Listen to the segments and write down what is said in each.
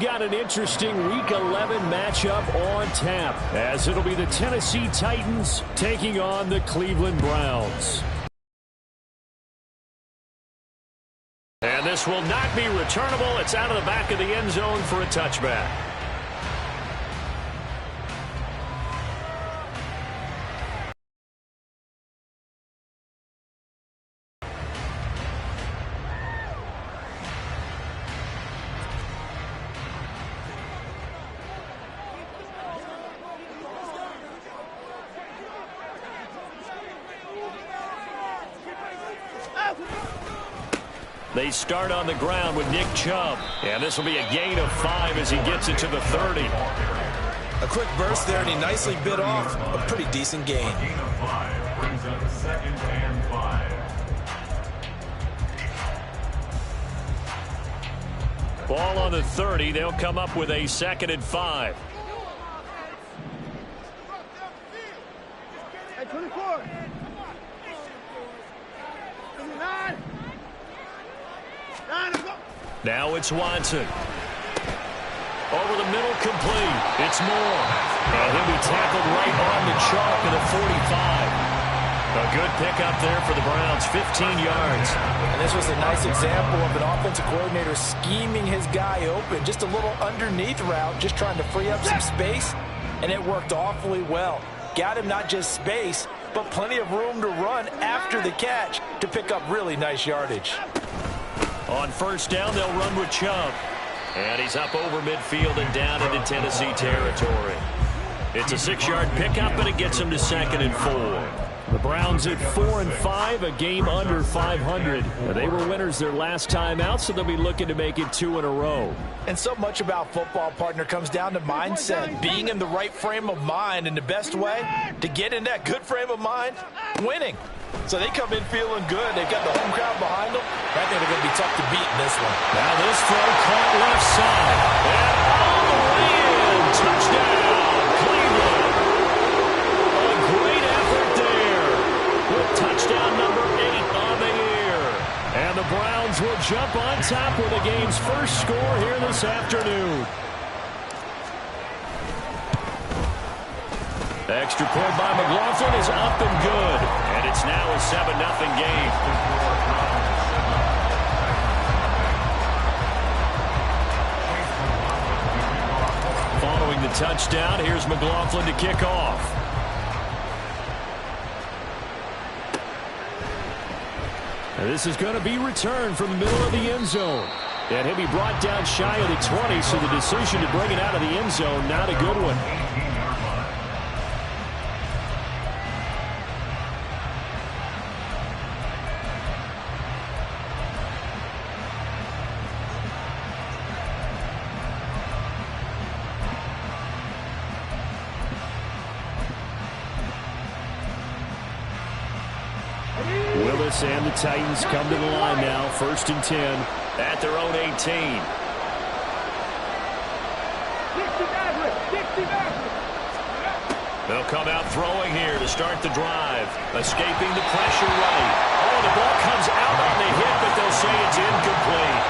got an interesting Week 11 matchup on tap, as it'll be the Tennessee Titans taking on the Cleveland Browns. And this will not be returnable. It's out of the back of the end zone for a touchback. They start on the ground with Nick Chubb. And this will be a gain of 5 as he gets it to the 30. A quick burst there, and he nicely bit off a pretty decent gain. Gain of 5 brings up 2nd and 5. Ball on the 30. They'll come up with a 2nd and 5. Hey, 24. 29. Now it's Watson. Over the middle, complete. It's Moore. And he'll be tackled right on the chalk of the 45. A good pickup there for the Browns, 15 yards. And this was a nice example of an offensive coordinator scheming his guy open. Just a little underneath route, just trying to free up some space, and it worked awfully well. Got him not just space, but plenty of room to run after the catch to pick up really nice yardage. On first down, they'll run with Chubb. And he's up over midfield and down into Tennessee territory. It's a 6-yard pickup, and it gets him to 2nd and 4. The Browns at 4-5, a game under 500. They were winners their last time out, so they'll be looking to make it 2 in a row. And so much about football, partner, comes down to mindset. Being in the right frame of mind, and the best way to get in that good frame of mind, winning. So they come in feeling good. They've got the home crowd behind them. I think they're going to be tough to beat in this one. Now this throw caught left side. And all the way in. Touchdown, Cleveland. A great effort there. With touchdown number 8 on the year. And the Browns will jump on top with the game's first score here this afternoon. The extra point by McLaughlin is up and good. And it's now a 7-0 game. Following the touchdown, here's McLaughlin to kick off. And this is going to be returned from the middle of the end zone. And he'll be brought down shy of the 20, so the decision to bring it out of the end zone, not a good one. And the Titans come to the line now, 1st and 10 at their own 18. They'll come out throwing here to start the drive, escaping the pressure right. Oh, the ball comes out on the hit, but they'll say it's incomplete.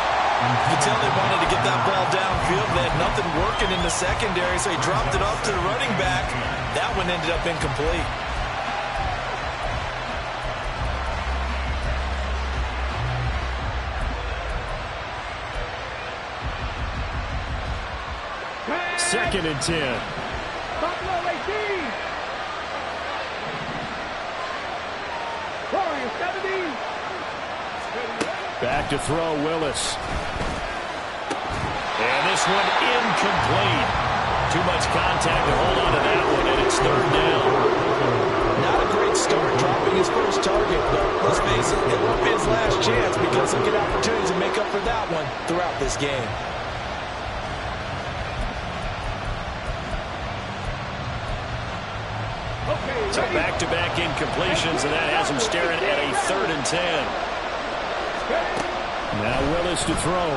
You tell they wanted to get that ball downfield. They had nothing working in the secondary, so he dropped it off to the running back. That one ended up incomplete. Second and 10. Buffalo 18. Warriors 17. Back to throw, Willis. And this one incomplete. Too much contact to hold on to that one, and it's 3rd down. Not a great start, dropping his first target, but let's face it, it won't be his last chance because he'll get opportunities to make up for that one throughout this game. So back-to-back incompletions, and that has him staring at a 3rd and 10. Now Willis to throw.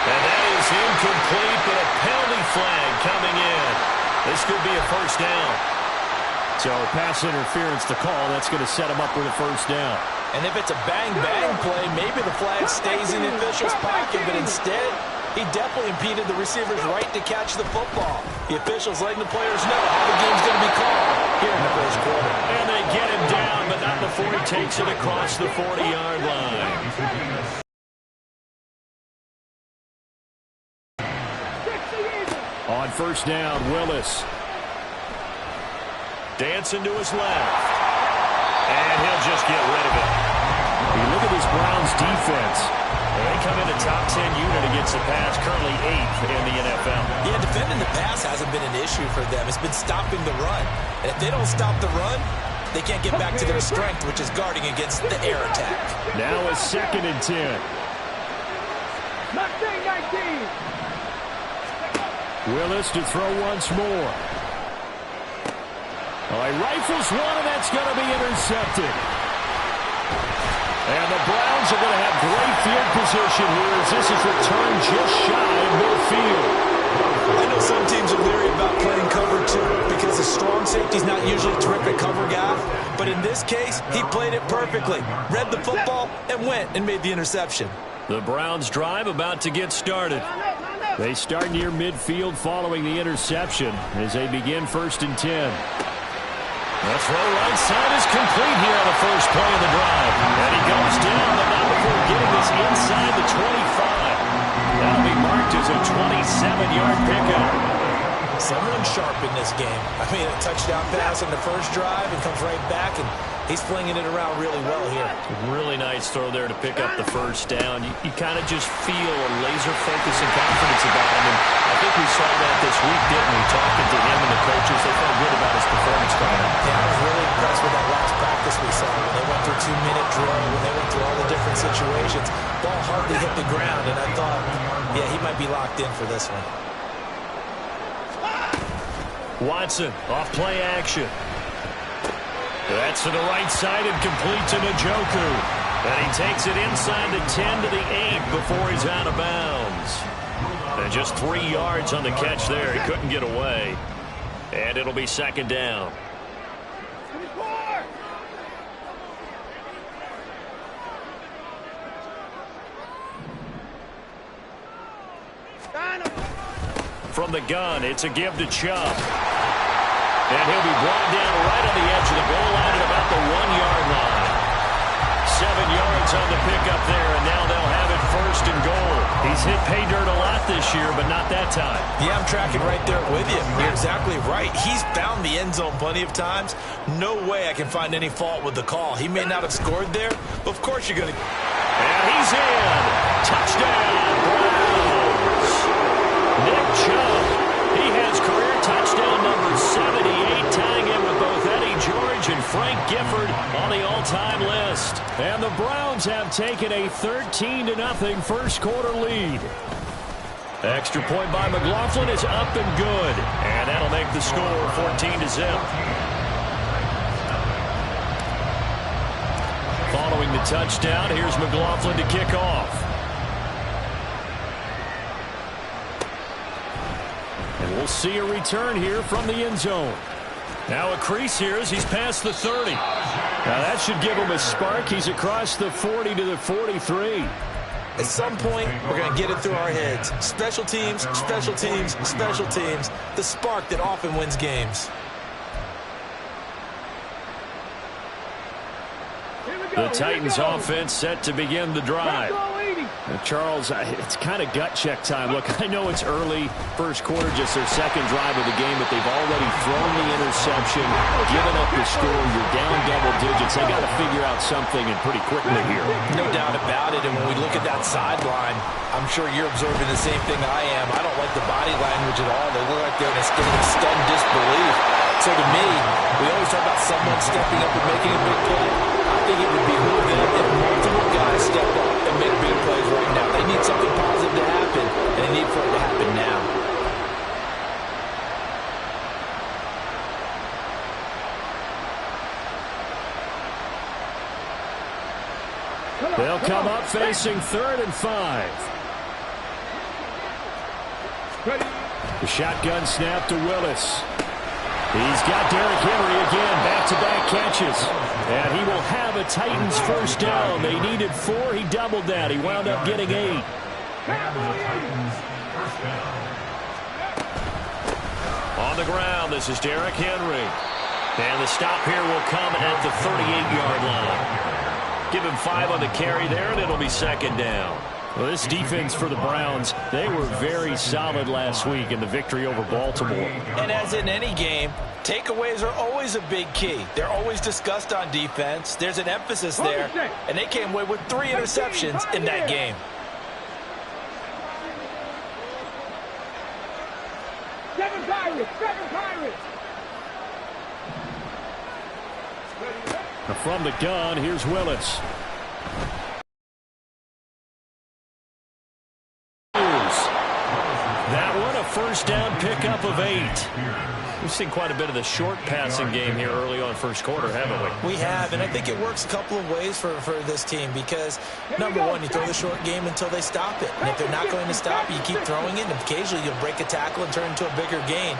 And that is incomplete, but a penalty flag coming in. This could be a 1st down. So pass interference to call. That's going to set him up with a 1st down. And if it's a bang-bang play, maybe the flag stays in the official's pocket, but instead, he definitely impeded the receiver's right to catch the football. The officials letting the players know how the game's going to be called here in the first quarter. And they get him down, but not before he takes it across the 40-yard line. On first down, Willis. Dancing to his left. And he'll just get rid of it. You look at this Browns defense. They come in a top 10 unit against the pass, currently 8th in the NFL. Yeah, defending the pass hasn't been an issue for them. It's been stopping the run. And if they don't stop the run, they can't get back to their strength, which is guarding against the air attack. Now a 2nd and 10. Mustang 19. Willis to throw once more. Oh, he rifles one, and that's going to be intercepted. And the Browns are going to have great field position here as this is returned just shy of midfield. I know some teams are leery about playing cover 2 because the strong safety's not usually a terrific cover guy. But in this case, he played it perfectly. Read the football and went and made the interception. The Browns drive about to get started. They start near midfield following the interception as they begin 1st and 10. The throw right side is complete here on the first play of the drive. And he goes down, but not before getting this inside the 25. That'll be marked as a 27-yard pickup. Someone sharp in this game. I mean, a touchdown pass on the first drive and comes right back, and he's flinging it around really well here. Really nice throw there to pick up the first down. You kind of just feel a laser focus and confidence about him. And I think we saw that this week, didn't we? Talking to him and the coaches, they felt good about his performance coming up. Yeah, I was really impressed with that last practice we saw. When they went through 2-minute drill, when they went through all the different situations, ball hardly hit the ground, and I thought, yeah, he might be locked in for this one. Watson, off play action. That's to the right side and complete to Njoku. And he takes it inside the 10 to the 8 before he's out of bounds. And just 3 yards on the catch there. He couldn't get away. And it'll be 2nd down. From the gun, it's a give to Chubb. And he'll be brought down right on the edge of the goal line at about the 1-yard line. 7 yards on the pickup there, and now they'll have it 1st and goal. He's hit pay dirt a lot this year, but not that time. Yeah, I'm tracking right there with you. You're exactly right. He's found the end zone plenty of times. No way I can find any fault with the call. He may not have scored there, but of course you're going to... And he's in. Touchdown, Browns. Nick Chubb. He has career touchdown number 78, tying him with both Eddie George and Frank Gifford on the all-time list. And the Browns have taken a 13-0 first quarter lead. Extra point by McLaughlin is up and good. And that'll make the score 14-0. Following the touchdown, here's McLaughlin to kick off. And we'll see a return here from the end zone. Now a crease here as he's past the 30. Now that should give him a spark. He's across the 40 to the 43. At some point, we're going to get it through our heads. Special teams, special teams, special teams. The spark that often wins games. The Titans offense set to begin the drive. Charles, it's kind of gut check time. Look, I know it's early, first quarter, just their 2nd drive of the game, but they've already thrown the interception, given up the score. You're down double digits. They got to figure out something and pretty quickly here. No doubt about it. And when we look at that sideline, I'm sure you're observing the same thing I am. I don't like the body language at all. They look like they're in a state of stunned disbelief. So to me, we always talk about someone stepping up and making a big play. I think it would behoove them if multiple guys step up and make big plays right now. They need something positive to happen, and they need for it to happen now. They'll come up facing 3rd and 5. The shotgun snap to Willis. He's got Derrick Henry again back back-to-back catches. And he will have a Titans first down. They needed 4. He doubled that. He wound up getting 8. And the Titans first down. On the ground, this is Derrick Henry. And the stop here will come at the 38-yard line. Give him 5 on the carry there, and it'll be second down. Well, this defense for the Browns, they were very solid last week in the victory over Baltimore. And as in any game, takeaways are always a big key. They're always discussed on defense. There's an emphasis there, and they came away with 3 interceptions in that game. Seven Pirates! From the gun, here's Willis. That one, a first down pickup of 8. We've seen quite a bit of the short passing game here early on first quarter, haven't we? We have, and I think it works a couple of ways for this team because, number one, you throw the short game until they stop it. And if they're not going to stop you, keep throwing it, and occasionally you'll break a tackle and turn into a bigger gain.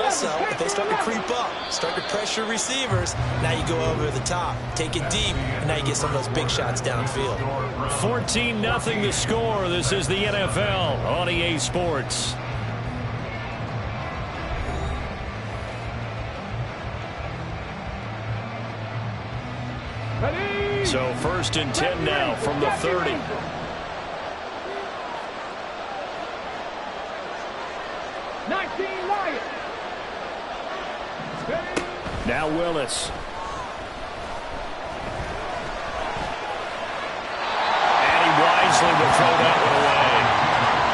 Also, if they start to creep up, start to pressure receivers, now you go over the top, take it deep, and now you get some of those big shots downfield. 14-0 the score. This is the NFL on EA Sports. So first and 10 now from the 30. Now Willis. And he wisely will throw that one away.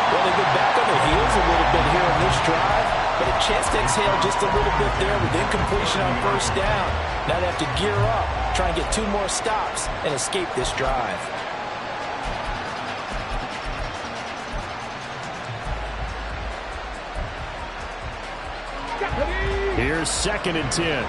Well, they've been back on their heels a little bit here in this drive, but a chance to exhale just a little bit there with incompletion on first down. Now they have to gear up, try and get 2 more stops and escape this drive. Here's second and 10.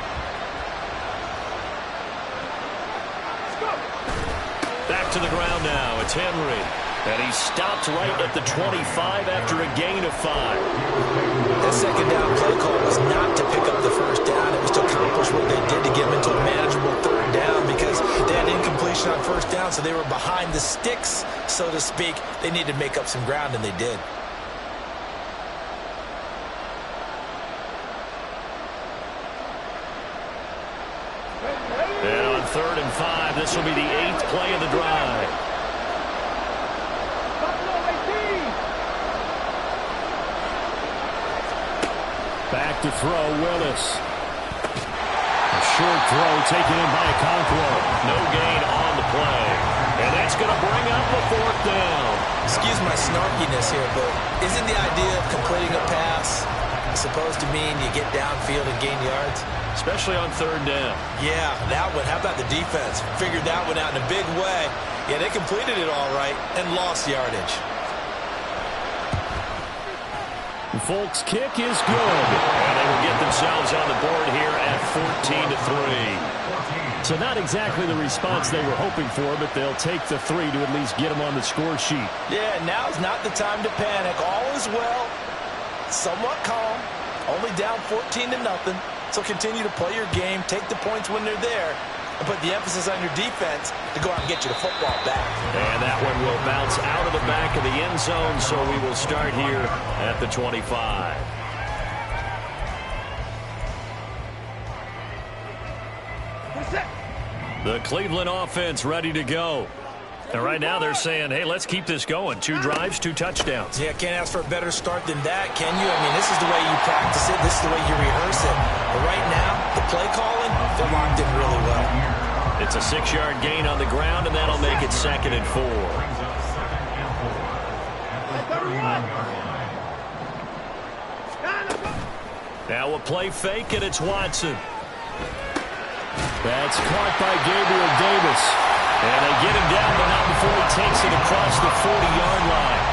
Back to the ground now. It's Henry. And he stopped right at the 25 after a gain of 5. That second down play call was not to pick up the first down. It was to accomplish what they did to get them into a manageable third down because they had incompletion on first down, so they were behind the sticks, so to speak. They needed to make up some ground, and they did. And on 3rd and 5, this will be the 8th play of the drive. Back to throw, Willis. A short throw taken in by Okonkwo. No gain on the play. And that's going to bring up a 4th down. Excuse my snarkiness here, but isn't the idea of completing a pass supposed to mean you get downfield and gain yards? Especially on 3rd down. Yeah, that one. How about the defense? Figured that one out in a big way. Yeah, they completed it all right and lost yardage. Folk's kick is good. And they will get themselves on the board here at 14-3. So not exactly the response they were hoping for, but they'll take the 3 to at least get them on the score sheet. Yeah, now's not the time to panic. All is well. Somewhat calm. Only down 14-0. So continue to play your game, take the points when they're there, and put the emphasis on your defense to go out and get you the football back. And that one will bounce out of the back of the end zone, so we will start here at the 25. The Cleveland offense ready to go. And right now they're saying, hey, let's keep this going. 2 drives, 2 touchdowns. Yeah, can't ask for a better start than that, can you? I mean, this is the way you practice it. This is the way you rehearse it. But right now, the play calling, they're locked in really well. It's a 6-yard gain on the ground, and that'll make it 2nd and 4. Now a play fake, and it's Watson. That's caught by Gabriel Davis. And they get him down, but not before he takes it across the 40-yard line.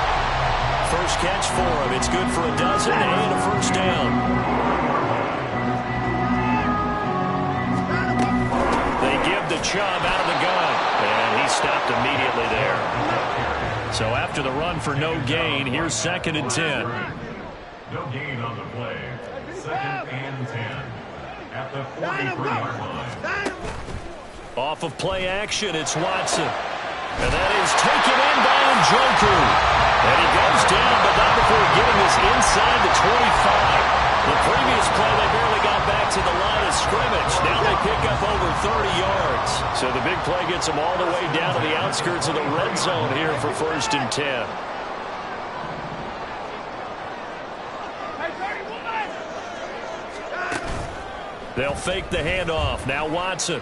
First catch for him. It's good for a dozen and a first down. They give the Chubb out of the gun, and he stopped immediately there. So after the run for no gain, here's 2nd and 10. No gain on the play. 2nd and 10. at the 43-yard line. Off of play action, it's Watson. And that is taken in by Njoku. And he goes down, but not before getting this inside the 25. The previous play, they barely got back to the line of scrimmage. Now they pick up over 30 yards. So the big play gets them all the way down to the outskirts of the red zone here for 1st and 10. They'll fake the handoff. Now Watson.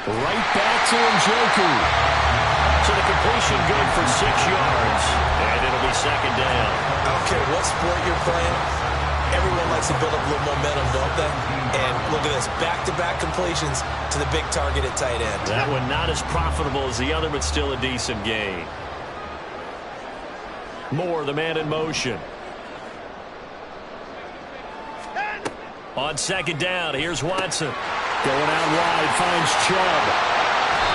Right back to Njoku. So the completion good for 6 yards. And it'll be 2nd down. I don't care what sport you're playing. Everyone likes to build up a little momentum, don't they? And look at this. Back-to-back completions to the big target at tight end. That one not as profitable as the other, but still a decent gain. Moore, the man in motion. On 2nd down, here's Watson. Going out wide, finds Chubb.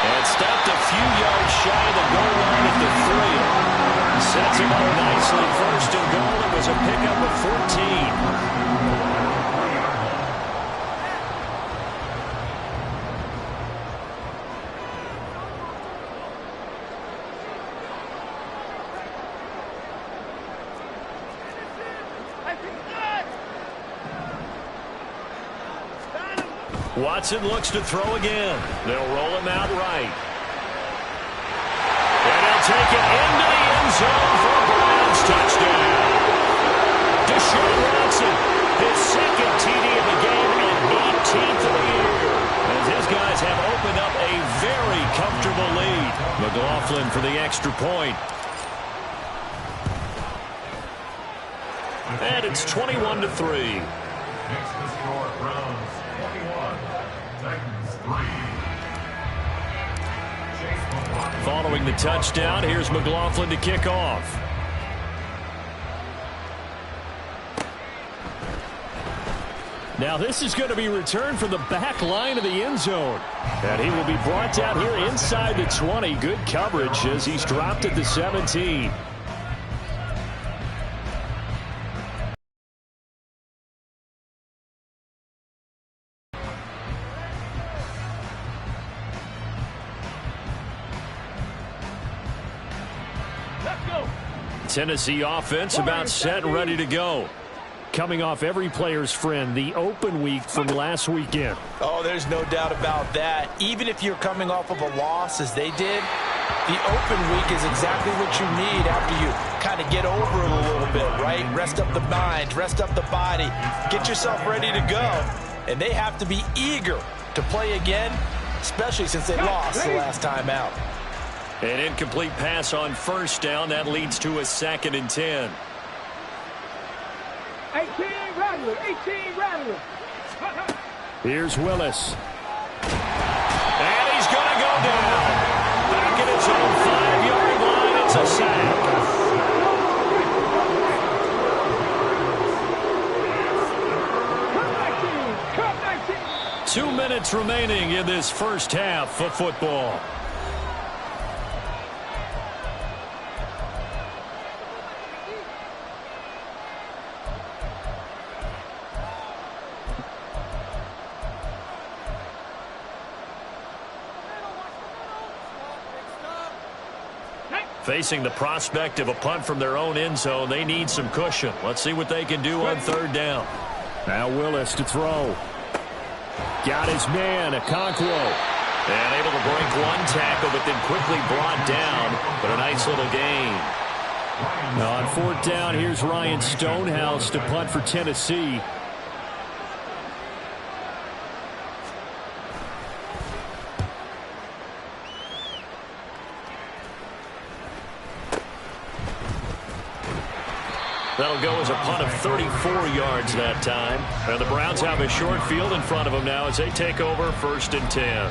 And stopped a few yards shy of the goal line at the 3. Sets him up nicely. 1st and goal. It was a pickup of 14. Watson looks to throw again. They'll roll him out right. And he'll take it into the end zone for a Browns touchdown. Deshaun Watson, his 2nd TD of the game and 18th of the year. As his guys have opened up a very comfortable lead. McLaughlin for the extra point. And it's 21-3. Next to score, Browns 21, Titans 3. Following the touchdown, here's McLaughlin to kick off. Now this is going to be returned from the back line of the end zone. And he will be brought down here inside the 20. Good coverage as he's dropped at the 17. Tennessee offense about set and ready to go. Coming off every player's friend, the open week from last weekend. Oh, there's no doubt about that. Even if you're coming off of a loss as they did, the open week is exactly what you need after you kind of get over it a little bit, right? Rest up the mind, rest up the body, get yourself ready to go. And they have to be eager to play again, especially since they lost the last time out. An incomplete pass on 1st down. That leads to a 2nd and 10. 18 Rattler, 18 Rattler. Here's Willis. And he's going to go down. Back at his own 5-yard line. It's a sack. Come 19. 2 minutes remaining in this first half of football. Facing the prospect of a punt from their own end zone, they need some cushion. Let's see what they can do on 3rd down. Now Willis to throw. Got his man, Okonkwo. And able to break one tackle, but then quickly brought down. But a nice little gain. Now on 4th down, here's Ryan Stonehouse to punt for Tennessee. That'll go as a punt of 34 yards that time. And the Browns have a short field in front of them now as they take over 1st and 10.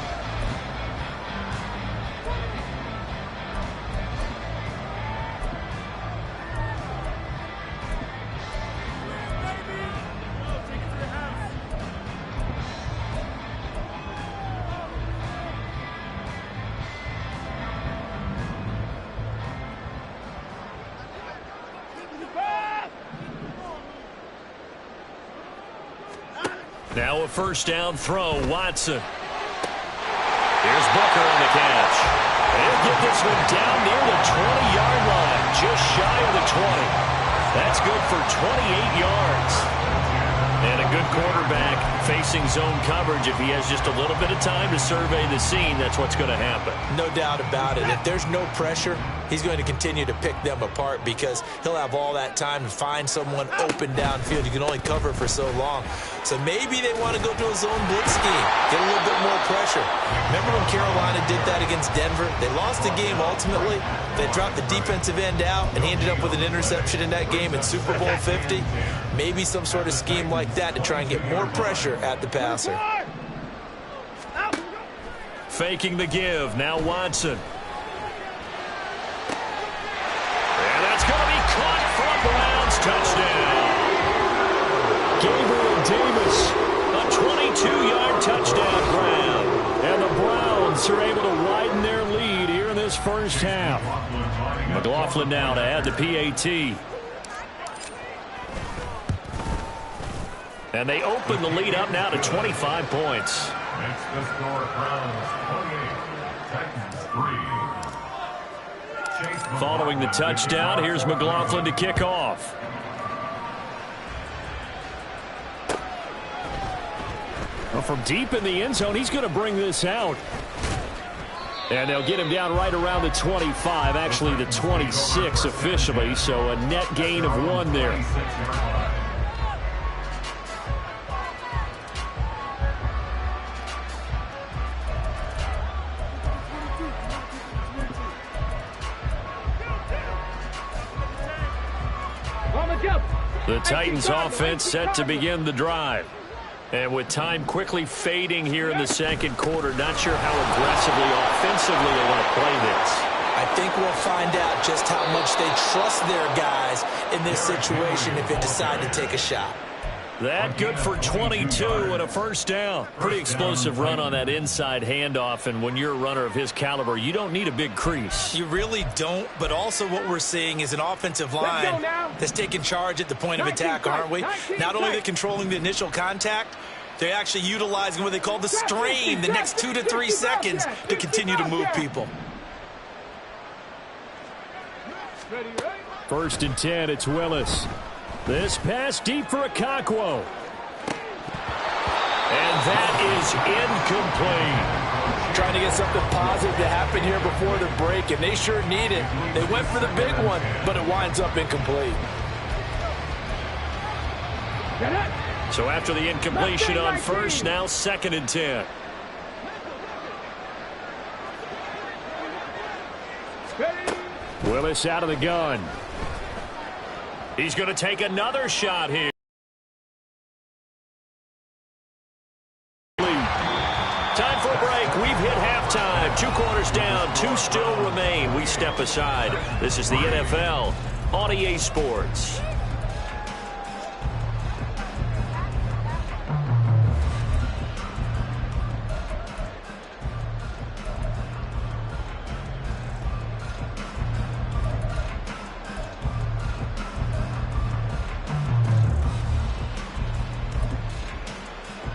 Now a first down throw, Watson. Here's Booker on the catch. He'll get this one down near the 20-yard line, just shy of the 20. That's good for 28 yards. And a good quarterback facing zone coverage. If he has just a little bit of time to survey the scene, that's what's going to happen. No doubt about it. If there's no pressure, he's going to continue to pick them apart because he'll have all that time to find someone open downfield. You can only cover for so long. So maybe they want to go to a zone blitz scheme, get a little bit more pressure. Remember when Carolina did that against Denver? They lost the game ultimately. They dropped the defensive end out, and he ended up with an interception in that game in Super Bowl 50. Maybe some sort of scheme like that to try and get more pressure at the passer. Faking the give. Now Watson. And that's going to be caught for a Browns touchdown. Gabriel Davis, a 22-yard touchdown grab. And the Browns are able to widen their lead here in this first half. McLaughlin now to add the PAT. And they open the lead up now to 25 points. Makes the score Browns 28, Titans 3. Following the touchdown, here's McLaughlin to kick off. Well, from deep in the end zone, he's going to bring this out. And they'll get him down right around the 25, actually the 26 officially, so a net gain of 1 there. The Titans offense set to begin the drive. And with time quickly fading here in the second quarter, not sure how aggressively, offensively they want to play this. I think we'll find out just how much they trust their guys in this situation if they decide to take a shot. That good for 22 and a first down. Pretty explosive run on that inside handoff, and when you're a runner of his caliber, you don't need a big crease. You really don't, but also what we're seeing is an offensive line that's taking charge at the point of attack, aren't we? Not only are they controlling the initial contact, they're actually utilizing what they call the strain, the next 2 to 3 seconds to continue to move people. First and 10, it's Willis. This pass deep for Okonkwo. And that is incomplete. Trying to get something positive to happen here before the break, and they sure need it. They went for the big one, but it winds up incomplete. So after the incompletion on first, now second and 10. Willis out of the gun. He's going to take another shot here. Time for a break. We've hit halftime. 2 quarters down. 2 still remain. We step aside. This is the NFL on EA Sports.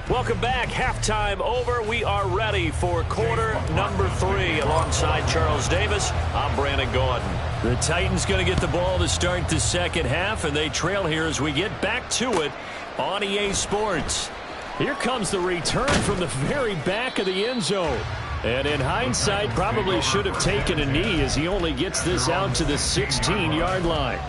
Welcome back. Halftime over. We are ready for quarter number 3. Alongside Charles Davis, I'm Brandon Gordon. The Titans going to get the ball to start the second half, and they trail here as we get back to it on EA Sports. Here comes the return from the very back of the end zone. And in hindsight, probably should have taken a knee as he only gets this out to the 16-yard line.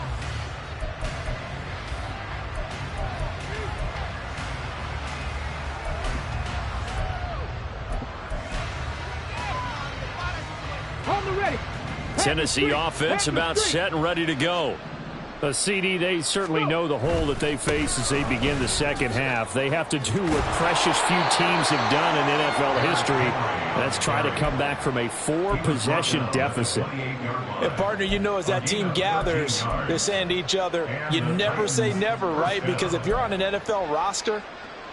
Tennessee offense about set and ready to go. CD, they certainly know the hole that they face as they begin the second half. They have to do what precious few teams have done in NFL history. That's try to come back from a 4-possession deficit. And partner, you know, as that team gathers, they're saying to each other, you never say never, right? Because if you're on an NFL roster,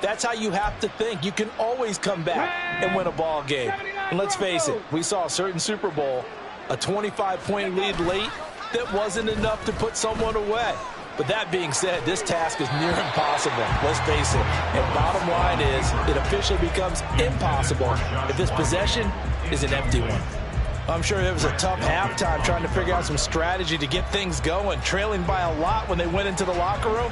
that's how you have to think. You can always come back and win a ball game. And let's face it, we saw a certain Super Bowl, a 25-point lead late that wasn't enough to put someone away. But that being said, this task is near impossible. Let's face it. And bottom line is, it officially becomes impossible if this possession is an empty one. I'm sure it was a tough halftime trying to figure out some strategy to get things going, trailing by a lot when they went into the locker room.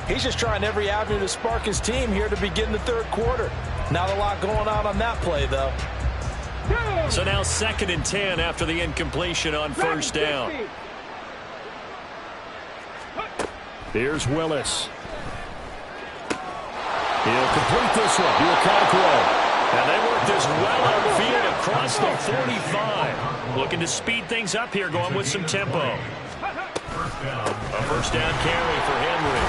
He's just trying every avenue to spark his team here to begin the third quarter. Not a lot going on that play, though. So now 2nd and 10 after the incompletion on first down. Here's Willis. He'll complete this one. Okonkwo. And they work this well outfield across the 45. Looking to speed things up here, going with some tempo. A first down carry for Henry.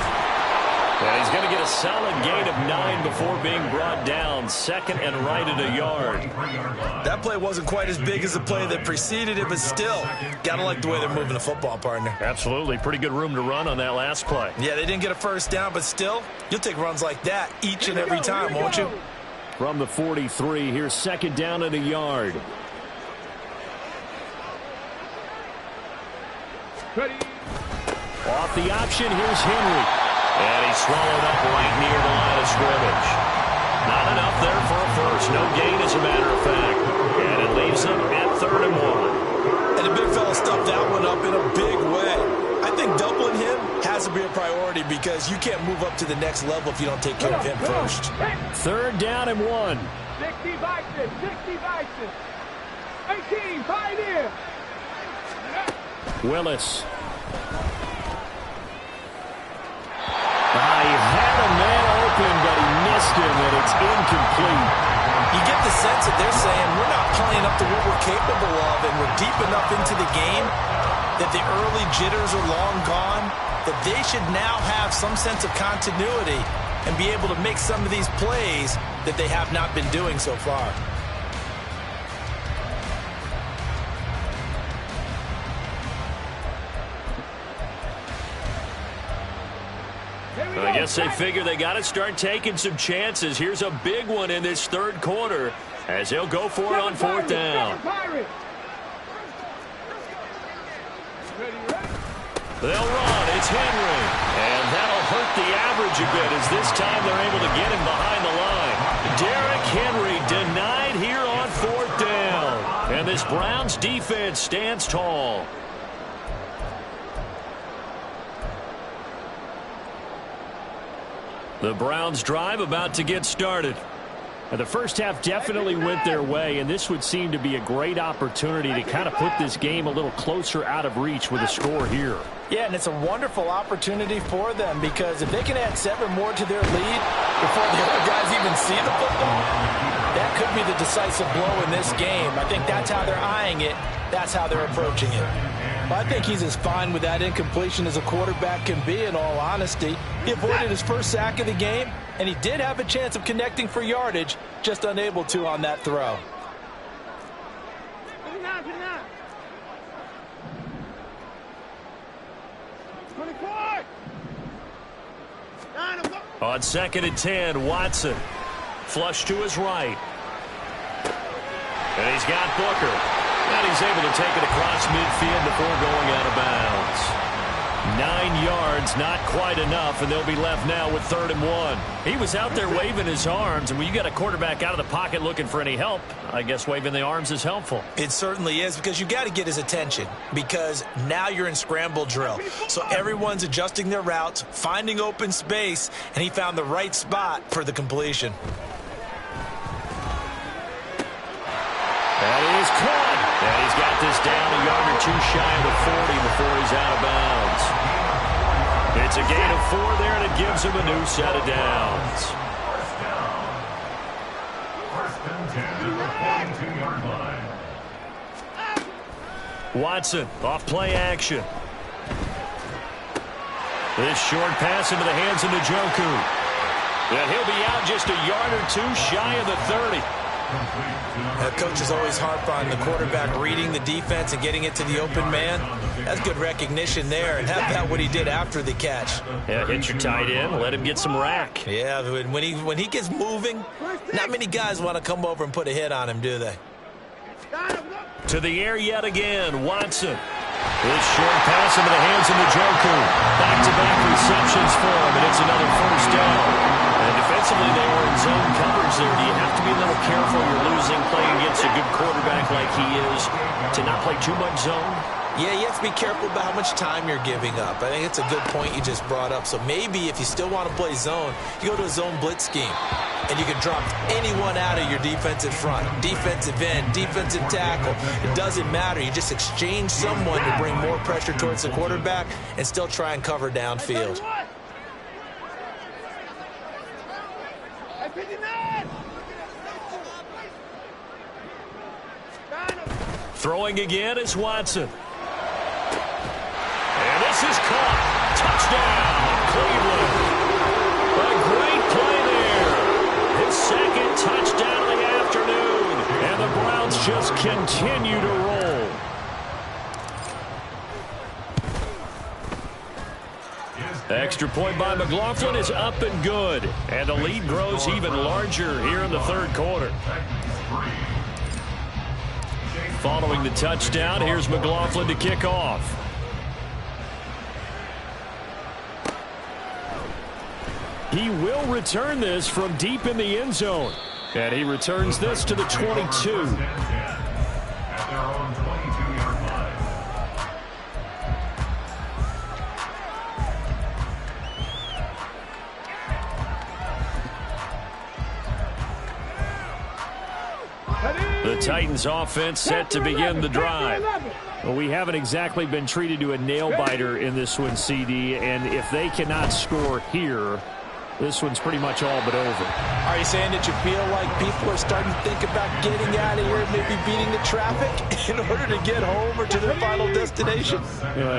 And he's going to get a solid gain of 9 before being brought down. 2nd and right at a yard. That play wasn't quite as big as the play that preceded it, but still, got to like the way they're moving the football, partner. Absolutely. Pretty good room to run on that last play. Yeah, they didn't get a first down, but still, you'll take runs like that each and every time, won't you? From the 43, here's 2nd down at a yard. Off the option, here's Henry. And he's swallowed up right near the line of scrimmage. Not enough there for a first. No gain, as a matter of fact. And it leaves them at 3rd and 1. And the big fella stuffed that one up in a big way. I think doubling him has to be a priority because you can't move up to the next level if you don't take care of him first. 3rd down and 1. 60 Vikings, 60 Vikings. 18, 5 here. Willis. He had a man open, but he missed him, and it's incomplete. You get the sense that they're saying we're not playing up to what we're capable of, and we're deep enough into the game that the early jitters are long gone, that they should now have some sense of continuity and be able to make some of these plays that they have not been doing so far. I guess they figure they got to start taking some chances. Here's a big one in this third quarter as they'll go for it on 4th down. They'll run. It's Henry. And that'll hurt the average a bit as this time they're able to get him behind the line. Derrick Henry denied here on 4th down. And this Browns defense stands tall. The Browns drive about to get started. Now, the first half definitely went their way, and this would seem to be a great opportunity to kind of put this game a little closer out of reach with a score here. Yeah, and it's a wonderful opportunity for them because if they can add 7 more to their lead before the other guys even see the football, that could be the decisive blow in this game. I think that's how they're eyeing it. That's how they're approaching it. I think he's as fine with that incompletion as a quarterback can be, in all honesty. He avoided his first sack of the game, and he did have a chance of connecting for yardage, just unable to on that throw. On 2nd and 10, Watson. Flush to his right. And he's got Booker. And he's able to take it across midfield before going out of bounds. 9 yards, not quite enough, and they'll be left now with 3rd and 1. He was out there waving his arms, and when you got a quarterback out of the pocket looking for any help, I guess waving the arms is helpful. It certainly is, because you got to get his attention, because now you're in scramble drill. So everyone's adjusting their routes, finding open space, and he found the right spot for the completion. And he is caught. And he's got this down a yard or 2 shy of the 40 before he's out of bounds. It's a gain of 4 there, and it gives him a new set of downs. First and 10 at the 42-yard line. Watson off play action. This short pass into the hands of Njoku. And he'll be out just a yard or 2 shy of the 30. Coaches always harp on the quarterback reading the defense and getting it to the open man. That's good recognition there. And how about what he did after the catch? Yeah, hit your tight end, let him get some rack. Yeah, when he gets moving, not many guys want to come over and put a hit on him, do they? To the air yet again, Watson. This short pass into the hands of Njoku. Back-to-back receptions for him, and it's another first down. And defensively, they were in zone coverage there. Do you have to be a little careful? You're losing playing against a good quarterback like he is to not play too much zone? Yeah, you have to be careful about how much time you're giving up. I think it's a good point you just brought up. So maybe if you still want to play zone, you go to a zone blitz scheme. And you can drop anyone out of your defensive front. Defensive end, defensive tackle. It doesn't matter. You just exchange someone to bring more pressure towards the quarterback and still try and cover downfield. Throwing again is Watson. And this is caught. Touchdown, Cleveland. A great play there. His second touchdown of the afternoon. And the Browns just continue to roll. Extra point by McLaughlin is up and good. And the lead grows even larger here in the third quarter. Following the touchdown, here's McLaughlin to kick off. He will return this from deep in the end zone. And he returns this to the 22. At their own 22-yard line. The Titans offense set to begin the drive. Well, we haven't exactly been treated to a nail-biter in this one, CD, and if they cannot score here, this one's pretty much all but over. Are you saying that you feel like people are starting to think about getting out of here and maybe beating the traffic in order to get home or to their final destination?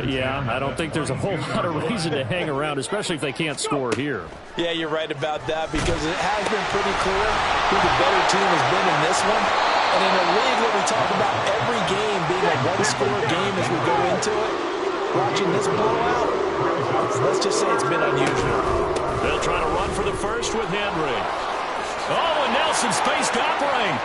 Yeah, I don't think there's a whole lot of reason to hang around, especially if they can't score here. Yeah, you're right about that because it has been pretty clear who the better team has been in this one. And in a league where we talk about every game being a one-score game as we go into it, watching this blowout, let's just say it's been unusual. They'll try to run for the first with Henry. Oh, and Nelson space to operate.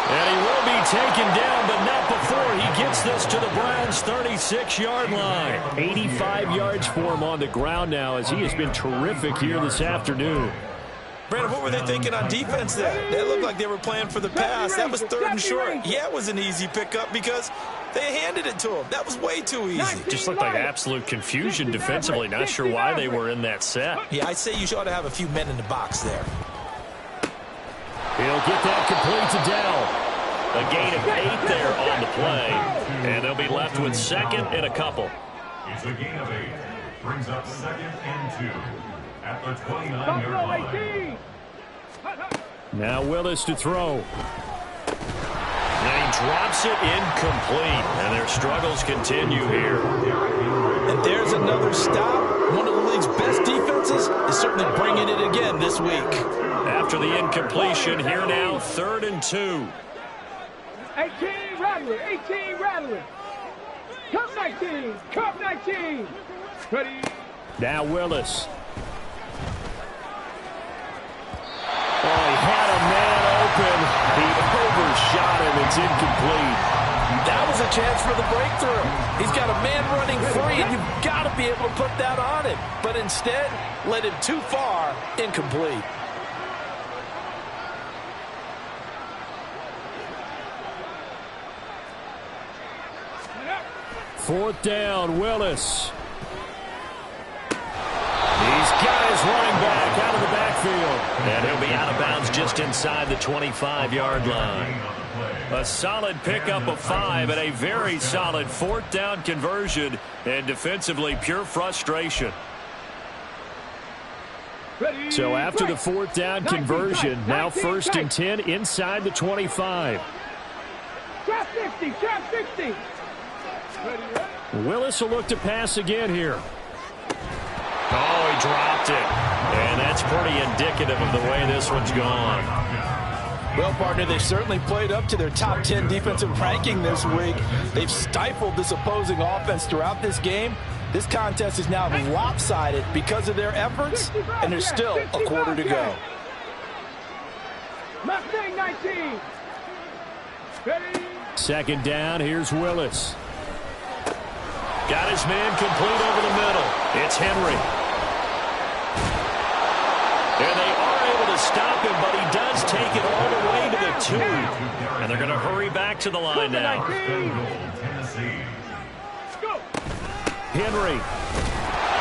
And he will be taken down, but not before he gets this to the Browns' 36-yard line. 85 yards for him on the ground now as he has been terrific here this afternoon. Brandon, what were they thinking on defense there? They looked like they were playing for the pass. That was third and short. Yeah, it was an easy pickup because they handed it to him. That was way too easy. Just looked like absolute confusion defensively. Not sure why they were in that set. Yeah, I'd say you ought to have a few men in the box there. He'll get that complete to Dell. A gain of 8 there on the play. And they'll be left with second and a couple. It's a gain of 8. Brings up second and 2. At the 29-yard line. Now Willis to throw. And he drops it incomplete. And their struggles continue here. And there's another stop. One of the league's best defenses is certainly bringing it again this week. After the incompletion, here now, 3rd and 2. 18 Rattler, 18 Rattler. Cup 19, Cup 19. Ready. Now Willis. Oh, he had a man open. He overshot him. It's incomplete. That was a chance for the breakthrough. He's got a man running free, and you've got to be able to put that on him. But instead, led him too far, incomplete. Fourth down, Willis. He's got his running back out of the backfield. And he'll be out of bounds just inside the 25-yard line. A solid pickup of 5 and a very solid 4th down conversion. And defensively, pure frustration. So after the 4th down conversion, now 1st and 10 inside the 25. Trap 50, trap 50. Willis will look to pass again here. Oh, he dropped it. And that's pretty indicative of the way this one's gone. Well, partner, they've certainly played up to their top 10 defensive ranking this week. They've stifled this opposing offense throughout this game. This contest is now lopsided because of their efforts, and there's still a quarter to go. Mustang 19. Ready. 2nd down, here's Willis. Got his man complete over the middle. It's Henry. And they are able to stop him, but he does take it all the way to the 2. And they're going to hurry back to the line now. Henry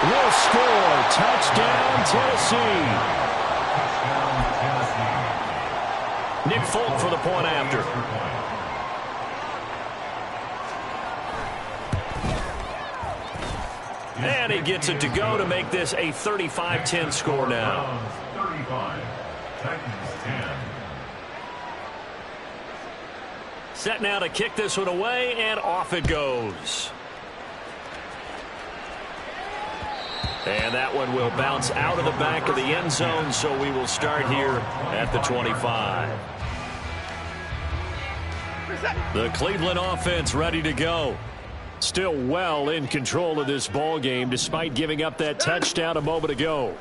will score. Touchdown, Tennessee. Nick Folk for the point after. And he gets it to go to make this a 35-10 score now. 35, Titans 10. Set now to kick this one away, and off it goes. And that one will bounce out of the back of the end zone, so we will start here at the 25. The Cleveland offense ready to go. Still well in control of this ball game despite giving up that touchdown a moment ago.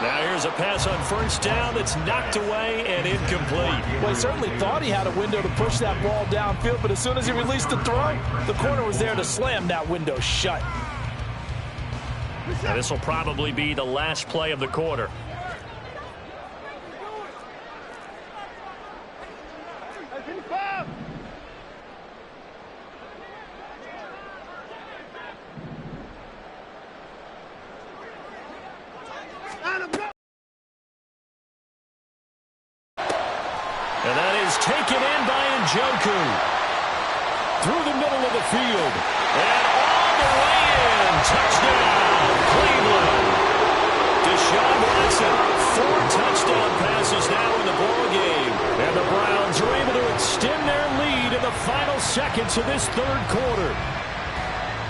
Now here's a pass on first down that's knocked away and incomplete. Well, he certainly thought he had a window to push that ball downfield, but as soon as he released the throw, the corner was there to slam that window shut. Now this will probably be the last play of the quarter. And that is taken in by Njoku. Through the middle of the field. And all the way in. Touchdown, Cleveland. Deshaun Watson, 4 touchdown passes now in the ballgame. And the Browns are able to extend their lead in the final seconds of this third quarter.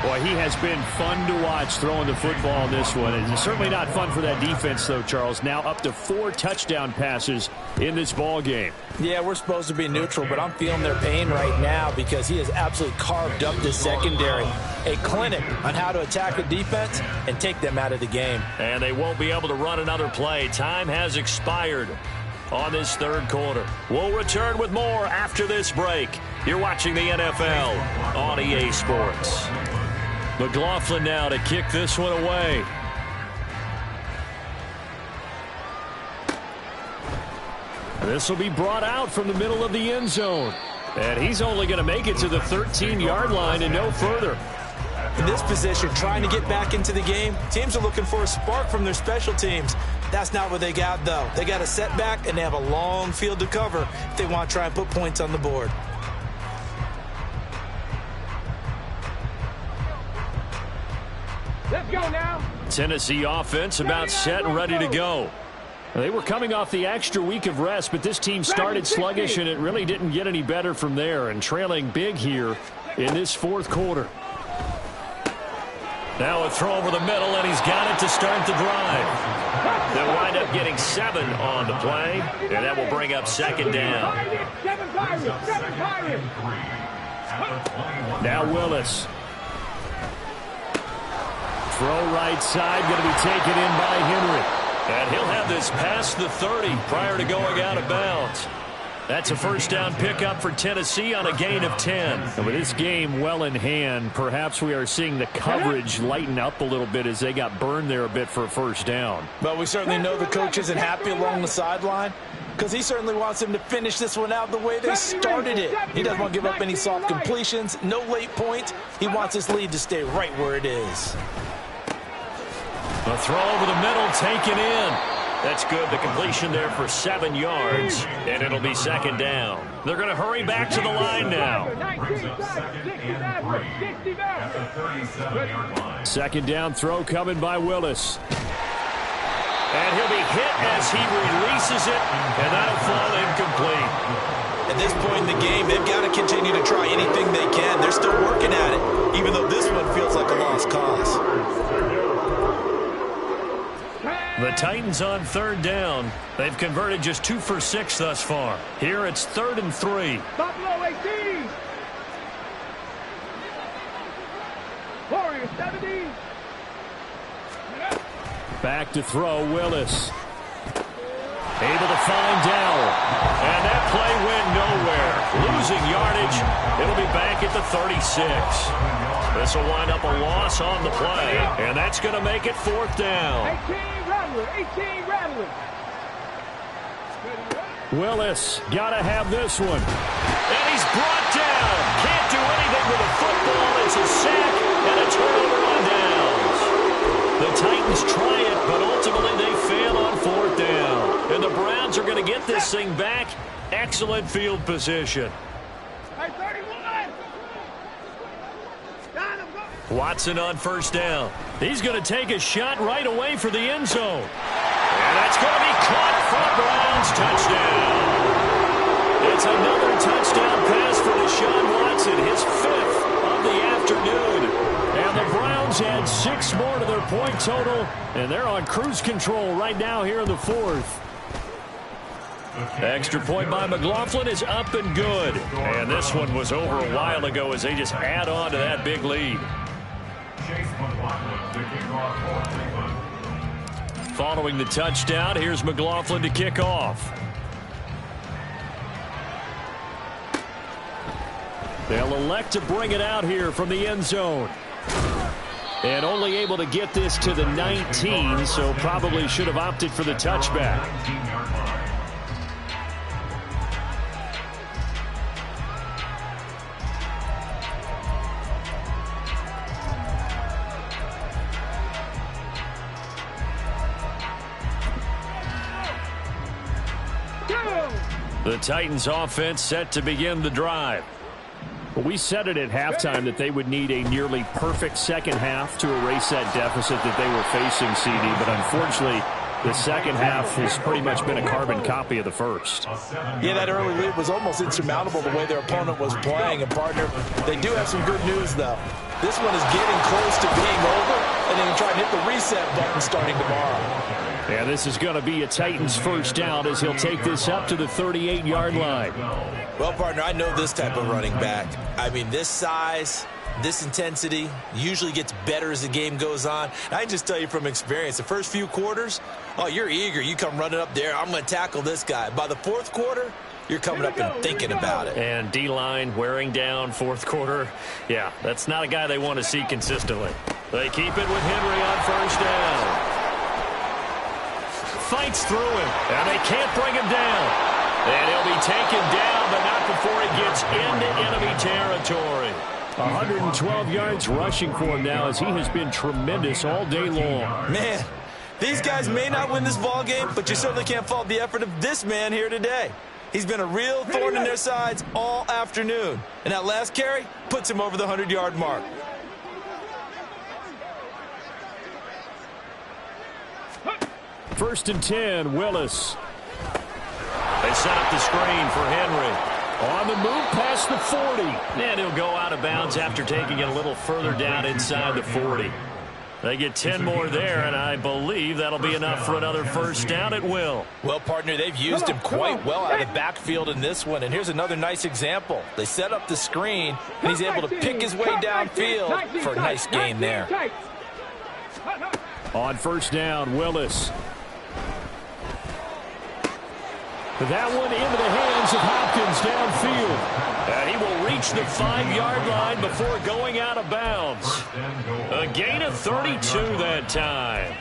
Boy, he has been fun to watch throwing the football in this one. It's certainly not fun for that defense, though, Charles. Now up to 4 touchdown passes in this ball game. Yeah, we're supposed to be neutral, but I'm feeling their pain right now because he has absolutely carved up this secondary. A clinic on how to attack a defense and take them out of the game. And they won't be able to run another play. Time has expired on this third quarter. We'll return with more after this break. You're watching the NFL on EA Sports. McLaughlin now to kick this one away. This will be brought out from the middle of the end zone. And he's only going to make it to the 13-yard line and no further. In this position, trying to get back into the game, teams are looking for a spark from their special teams. That's not what they got, though. They got a setback, and they have a long field to cover if they want to try and put points on the board. Let's go now. Tennessee offense about set and ready to go. They were coming off the extra week of rest, but this team started sluggish, and it really didn't get any better from there, and trailing big here in this fourth quarter. Now a throw over the middle, and he's got it to start the drive. They'll wind up getting 7 on the play, and that will bring up second down. Now Willis. Throw right side, going to be taken in by Henry. And he'll have this past the 30 prior to going out of bounds. That's a first down pickup for Tennessee on a gain of 10. And with this game well in hand, perhaps we are seeing the coverage lighten up a little bit as they got burned there a bit for a first down. But we certainly know the coach isn't happy along the sideline because he certainly wants them to finish this one out the way they started it. He doesn't want to give up any soft completions, no late points. He wants his lead to stay right where it is. The throw over the middle taken in. That's good. The completion there for 7 yards, and it'll be second down. They're going to hurry back to the line now. Brings up second and 3 at the 37-yard line. Second down throw coming by Willis. And he'll be hit as he releases it, and that'll fall incomplete. At this point in the game, they've got to continue to try anything they can. They're still working at it, even though this one feels like a lost cause. The Titans on third down. They've converted just 2 for 6 thus far. Here it's 3rd and 3. Buffalo 18. Warriors 17. Back to throw, Willis. Able to find Dowell. And that play went nowhere. Losing yardage. It'll be back at the 36. This will wind up a loss on the play. And that's going to make it 4th down. 18 Rattler. 18 Rattler. Willis got to have this one. And he's brought down. Can't do anything with a football. It's a sack and a turnover on downs. The Titans try it, but ultimately they fail on 4th down. And the Browns are going to get this thing back. Excellent field position. Hey, 31. Watson on 1st down. He's going to take a shot right away for the end zone. And that's going to be caught for a Browns touchdown. It's another touchdown pass for Deshaun Watson, his 5th of the afternoon. And the Browns add 6 more to their point total, and they're on cruise control right now here in the 4th. Extra point by McLaughlin is up and good. And this one was over a while ago as they just add on to that big lead. Following the touchdown, here's McLaughlin to kick off. They'll elect to bring it out here from the end zone. And only able to get this to the 19, so probably should have opted for the touchback. The Titans offense set to begin the drive. We said it at halftime that they would need a nearly perfect second half to erase that deficit that they were facing, CD, but unfortunately the second half has pretty much been a carbon copy of the first. Yeah, that early lead was almost insurmountable the way their opponent was playing. And, partner, they do have some good news, though. This one is getting close to being over, and they can try and hit the reset button starting tomorrow. And this is going to be a Titans 1st down as he'll take this up to the 38-yard line. Well, partner, I know this type of running back. I mean, this size, this intensity usually gets better as the game goes on. And I can just tell you from experience, the first few quarters, oh, you're eager. You come running up there, I'm going to tackle this guy. By the 4th quarter, you're coming up and thinking about it. And D-line wearing down 4th quarter. Yeah, that's not a guy they want to see consistently. They keep it with Henry on 1st down. Fights through him, and they can't bring him down. And he'll be taken down, but not before he gets into enemy territory. 112 yards rushing for him now as he has been tremendous all day long. Man, these guys may not win this ball game, but you certainly can't fault the effort of this man here today. He's been a real thorn in their sides all afternoon. And that last carry puts him over the 100-yard mark. First and 10, Willis. They set up the screen for Henry. On the move past the 40. And he'll go out of bounds after taking it a little further down inside the 40. They get 10 more there, and I believe that'll be enough for another 1st down at will. Well, partner, they've used him quite well out of the backfield in this one. And here's another nice example. They set up the screen, and he's able to pick his way downfield for a nice gain there. On 1st down, Willis. That one into the hands of Hopkins downfield. And he will reach the 5-yard line before going out of bounds. A gain of 32 that time.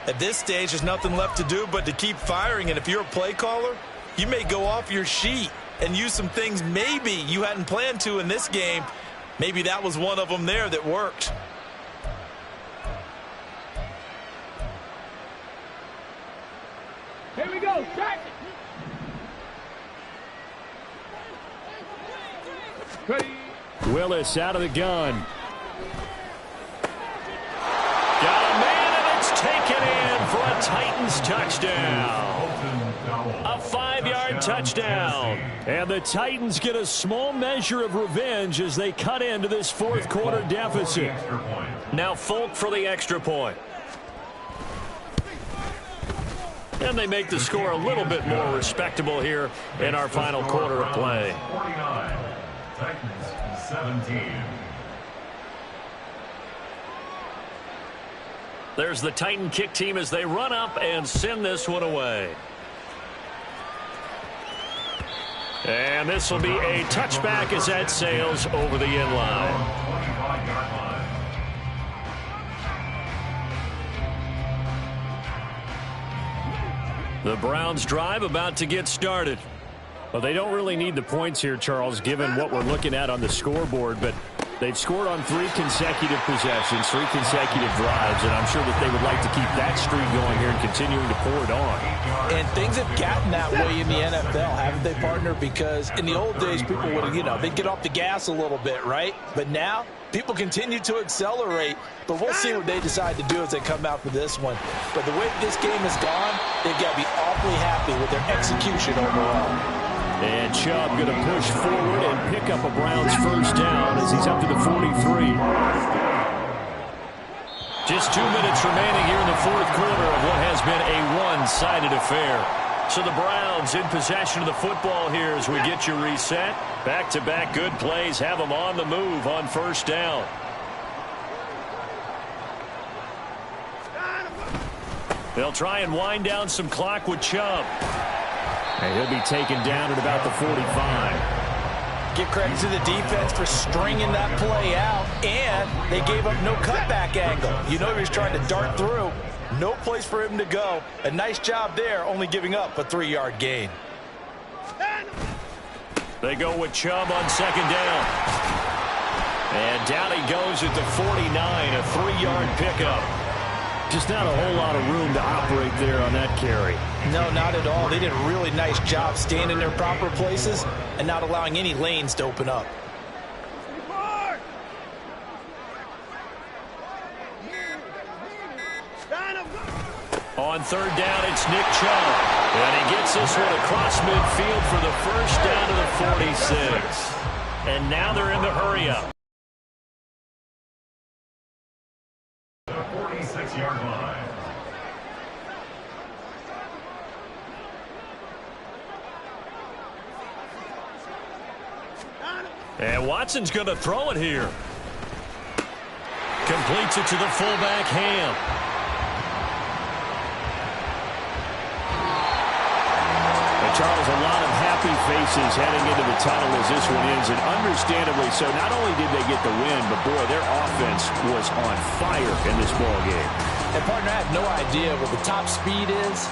At this stage, there's nothing left to do but to keep firing. And if you're a play caller, you may go off your sheet and use some things maybe you hadn't planned to in this game. Maybe that was one of them there that worked. Here we go. Track. Willis out of the gun. Got a man, and it's taken in for a Titans touchdown. A 5-yard touchdown. And the Titans get a small measure of revenge as they cut into this 4th quarter deficit. Now Folk for the extra point. And they make the score a little bit more respectable here in our final quarter of play. 49, Titans 17. There's the Titan kick team as they run up and send this one away. And this will be a touchback as that sails over the end line. 25-yard line. The Browns drive about to get started. Well, they don't really need the points here, Charles, given what we're looking at on the scoreboard, but they've scored on 3 consecutive possessions, 3 consecutive drives, and I'm sure that they would like to keep that streak going here and continuing to pour it on. And things have gotten that way in the NFL, haven't they, partner? Because in the old days, people would, they'd get off the gas a little bit, right? But now, people continue to accelerate, but we'll see what they decide to do as they come out for this one. But the way this game has gone, they've got to be awfully happy with their execution overall. And Chubb going to push forward and pick up a Browns first down as he's up to the 43. Just 2 minutes remaining here in the fourth quarter of what has been a one-sided affair. So the Browns in possession of the football here as we get you reset. Back-to-back good plays have them on the move on first down. They'll try and wind down some clock with Chubb. And he'll be taken down at about the 45. Give credit to the defense for stringing that play out, and they gave up no cutback angle. He was trying to dart through. No place for him to go. A nice job there, only giving up a 3-yard gain. They go with Chubb on second down. And down he goes at the 49, a 3-yard pickup. Just not a whole lot of room to operate there on that carry. No, not at all. They did a really nice job staying in their proper places and not allowing any lanes to open up. On third down, it's Nick Chubb. And he gets this one across midfield for the first down to the 46. And now they're in the hurry-up. The 46-yard line. And Watson's going to throw it here. Completes it to the fullback, Ham. Charles, a lot of happy faces heading into the tunnel as this one ends, and understandably so. Not only did they get the win, but boy, their offense was on fire in this ball game. And partner, I have no idea what the top speed is.